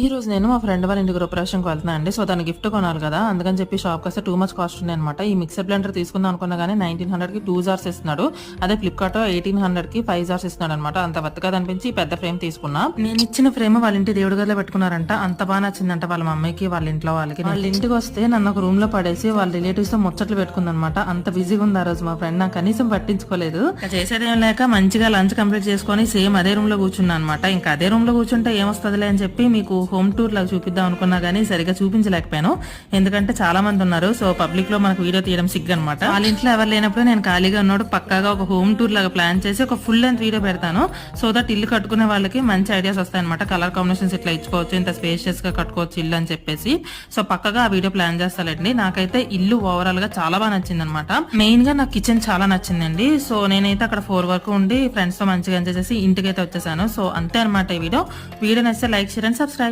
ఈ రోజు నేను మా ఫ్రెండ్ వాళ్ళ ఇంటి గృహప్రవేశంకి వెళ్తున్నా అండి. సో దాని గిఫ్ట్ కొనాలి కదా, అందుకని చెప్పి షాప్కి వస్తే టూ మచ్ కాస్ట్ ఉంది అనమాట. ఈ మిక్సర్ బ్లెండర్ తీసుకుందాం అనుకున్నా కానీ 1900కి 2 జార్స్ ఇస్తున్నాడు. అదే ఫ్లిప్కార్ట్ 1800కి 5 జార్స్ ఇస్తున్నాడు అనమాట. అంత వర్త్ అనిపించి ఈ పెద్ద ఫ్రేమ్ తీసుకున్నా. నేను ఇచ్చిన ఫ్రేమ్ వాళ్ళ ఇంటి దేవుడి గదిలో పెట్టుకున్నారంట. అంత బాగా నచ్చిందంట వాళ్ళ మమ్మీకి, వాళ్ళ ఇంట్లో వాళ్ళకి. వాళ్ళ ఇంటికి వస్తే నన్ను ఒక రూమ్ లో పడేసి వాళ్ళ రిలేటివ్స్ తో ముచ్చట్లు పెట్టుకుందనమాట. అంత బిజీగా ఉంది ఆ రోజు మా ఫ్రెండ్. నాకు కనీసం పట్టించుకోలేదు. చేసేదేం లేక మంచిగా లంచ్ కంప్లీట్ చేసుకుని సేమ్ అదే రూమ్ లో కూర్చున్నా అనమాట. ఇంకా అదే రూమ్ లో కూర్చుంటే ఏమొస్తుందిలే అని చెప్పి మీకు హోమ్ టూర్ లాగా చూపిద్దాం అనుకున్నా గానీ సరిగా చూపించలేకపోయాను. ఎందుకంటే చాలా మంది ఉన్నారు. సో పబ్లిక్ లో మనకు వీడియో తీయడం సిగ్గు అనమాట. వాళ్ళ ఇంట్లో ఎవరు లేనప్పుడు నేను ఖాళీగా ఉన్నప్పుడు పక్కాగా ఒక హోమ్ టూర్ లాగా ప్లాన్ చేసి ఒక ఫుల్ లెంత్ వీడియో పెడతాను. సో దట్ ఇల్లు కట్టుకునే వాళ్ళకి మంచి ఐడియాస్ వస్తాయి అనమాట. కలర్ కాంబినేషన్స్ ఇట్లా ఇచ్చుకోవచ్చు, ఇంత స్పేషియస్ గా కట్టుకోవచ్చు ఇల్లు అని చెప్పేసి. సో పక్కగా ఆ వీడియో ప్లాన్ చేస్తానండి. నాకైతే ఇల్లు ఓవరాల్ గా చాలా బాగా నచ్చింది అనమాట. మెయిన్ గా నాకు కిచెన్ చాలా నచ్చిందండి. సో నేనైతే అక్కడ 4 వరకు ఉండి ఫ్రెండ్స్ తో మంచిగా ఎంజాయ్ చేసి ఇంటికైతే వచ్చేసాను. సో అంతే అనమాట ఈ వీడియో. వీడియో నచ్చితే లైక్, షేర్ అండ్ సబ్స్క్రైబ్.